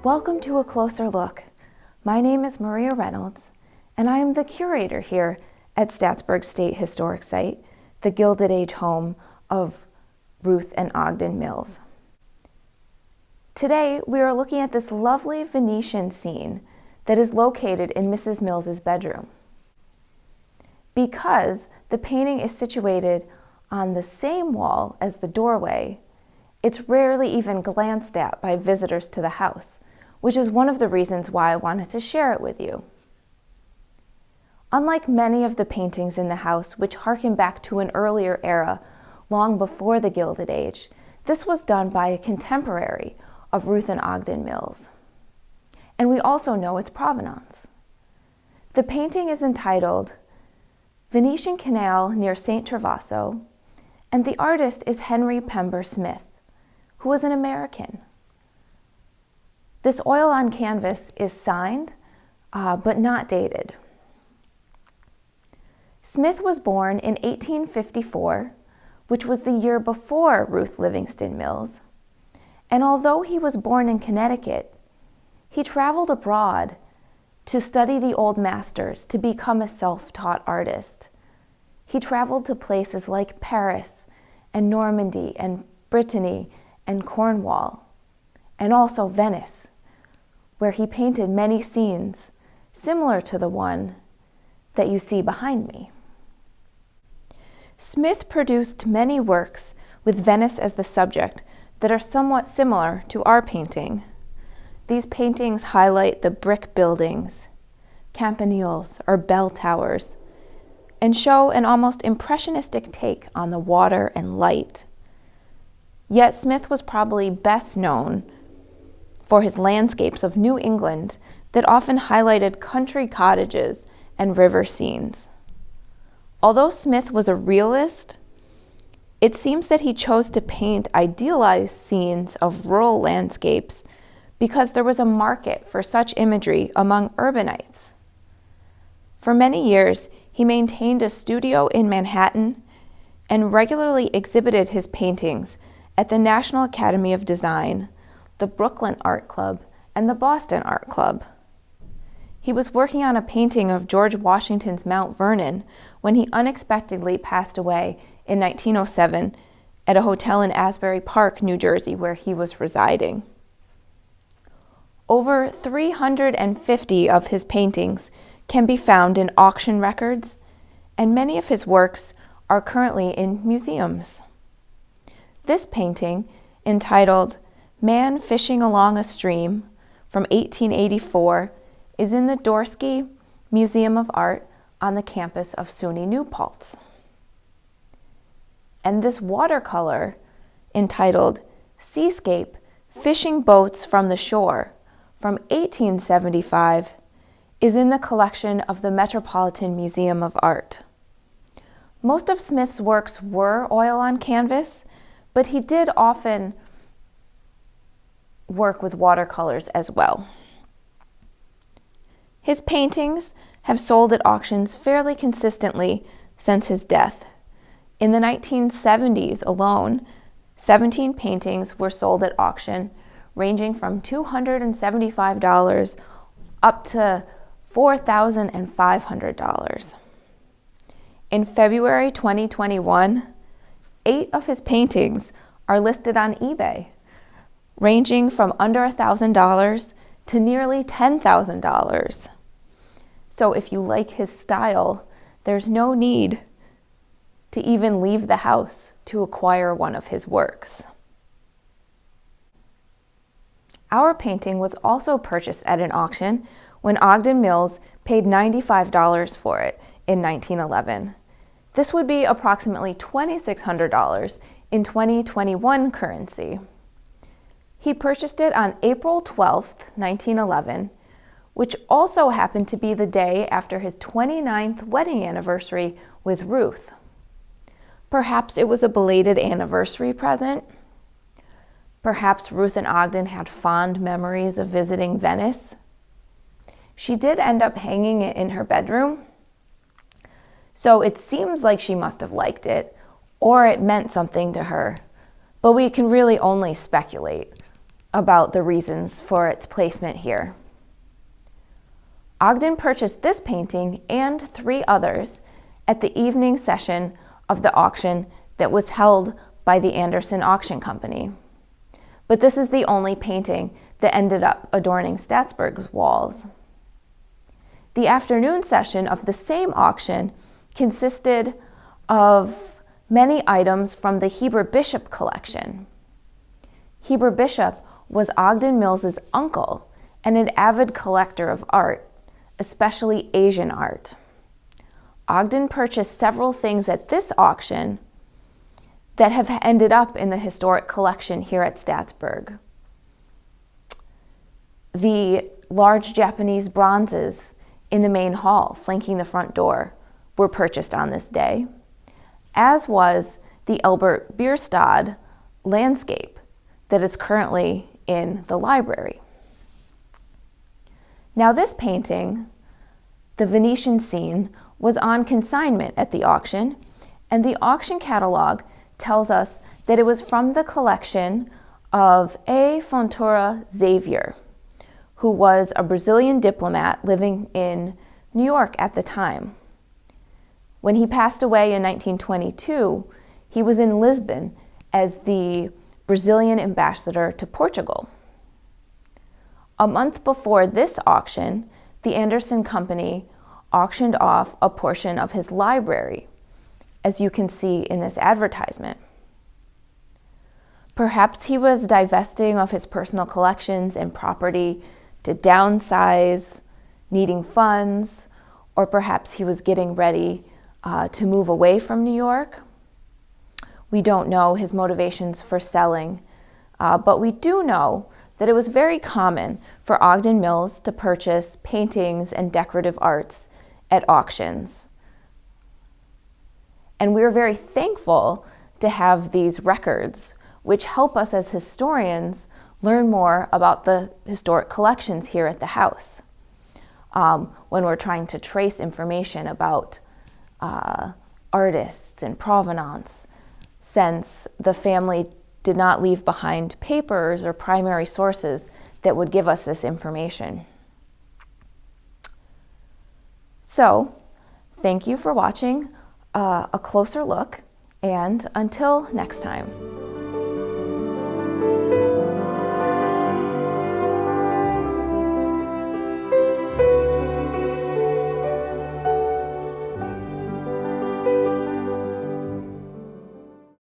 Welcome to A Closer Look. My name is Maria Reynolds, and I am the curator here at Staatsburgh State Historic Site, the Gilded Age home of Ruth and Ogden Mills. Today, we are looking at this lovely Venetian scene that is located in Mrs. Mills's bedroom. Because the painting is situated on the same wall as the doorway, it's rarely even glanced at by visitors to the house, which is one of the reasons why I wanted to share it with you. Unlike many of the paintings in the house, which harken back to an earlier era, long before the Gilded Age, this was done by a contemporary of Ruth and Ogden Mills. And we also know its provenance. The painting is entitled Venetian Canal near St. Trovaso, and the artist is Henry Pember Smith, who was an American. This oil on canvas is signed, but not dated. Smith was born in 1854, which was the year before Ruth Livingston Mills, and although he was born in Connecticut, he traveled abroad to study the old masters to become a self-taught artist. He traveled to places like Paris and Normandy and Brittany and Cornwall, and also Venice, where he painted many scenes similar to the one that you see behind me. Smith produced many works with Venice as the subject that are somewhat similar to our painting. These paintings highlight the brick buildings, campaniles or bell towers, and show an almost impressionistic take on the water and light. Yet Smith was probably best known for his landscapes of New England that often highlighted country cottages and river scenes. Although Smith was a realist, it seems that he chose to paint idealized scenes of rural landscapes because there was a market for such imagery among urbanites. For many years, he maintained a studio in Manhattan and regularly exhibited his paintings at the National Academy of Design, the Brooklyn Art Club, and the Boston Art Club. He was working on a painting of George Washington's Mount Vernon when he unexpectedly passed away in 1907 at a hotel in Asbury Park, New Jersey, where he was residing. Over 350 of his paintings can be found in auction records, and many of his works are currently in museums. This painting, entitled Man Fishing Along a Stream from 1884, is in the Dorsey Museum of Art on the campus of SUNY New Paltz. And this watercolor, entitled Seascape Fishing Boats from the Shore from 1875, is in the collection of the Metropolitan Museum of Art. Most of Smith's works were oil on canvas, but he did often work with watercolors as well. His paintings have sold at auctions fairly consistently since his death. In the 1970s alone, 17 paintings were sold at auction, ranging from $275 up to $4,500. In February 2021, 8 of his paintings are listed on eBay, ranging from under $1,000 to nearly $10,000. So if you like his style, there's no need to even leave the house to acquire one of his works. Our painting was also purchased at an auction when Ogden Mills paid $95 for it in 1911. This would be approximately $2,600 in 2021 currency. He purchased it on April 12th, 1911, which also happened to be the day after his 29th wedding anniversary with Ruth. Perhaps it was a belated anniversary present. Perhaps Ruth and Ogden had fond memories of visiting Venice. She did end up hanging it in her bedroom, so it seems like she must have liked it, or it meant something to her, but we can really only speculate about the reasons for its placement here. Ogden purchased this painting and 3 others at the evening session of the auction that was held by the Anderson Auction Company. But this is the only painting that ended up adorning Staatsburgh's walls. The afternoon session of the same auction consisted of many items from the Heber Bishop collection. Heber Bishop was Ogden Mills's uncle and an avid collector of art, especially Asian art. Ogden purchased several things at this auction that have ended up in the historic collection here at Staatsburgh. The large Japanese bronzes in the main hall flanking the front door were purchased on this day, as was the Albert Bierstadt landscape that is currently in the library. Now this painting, the Venetian scene, was on consignment at the auction, and the auction catalog tells us that it was from the collection of A. Fontoura Xavier, who was a Brazilian diplomat living in New York at the time. When he passed away in 1922, he was in Lisbon as the Brazilian ambassador to Portugal. A month before this auction, the Anderson Company auctioned off a portion of his library, as you can see in this advertisement. Perhaps he was divesting of his personal collections and property to downsize, needing funds, or perhaps he was getting ready to move away from New York. We don't know his motivations for selling, but we do know that it was very common for Ogden Mills to purchase paintings and decorative arts at auctions. And we are very thankful to have these records, which help us as historians learn more about the historic collections here at the house. When we're trying to trace information about artists and provenance, since the family did not leave behind papers or primary sources that would give us this information. So, thank you for watching a closer look, and until next time.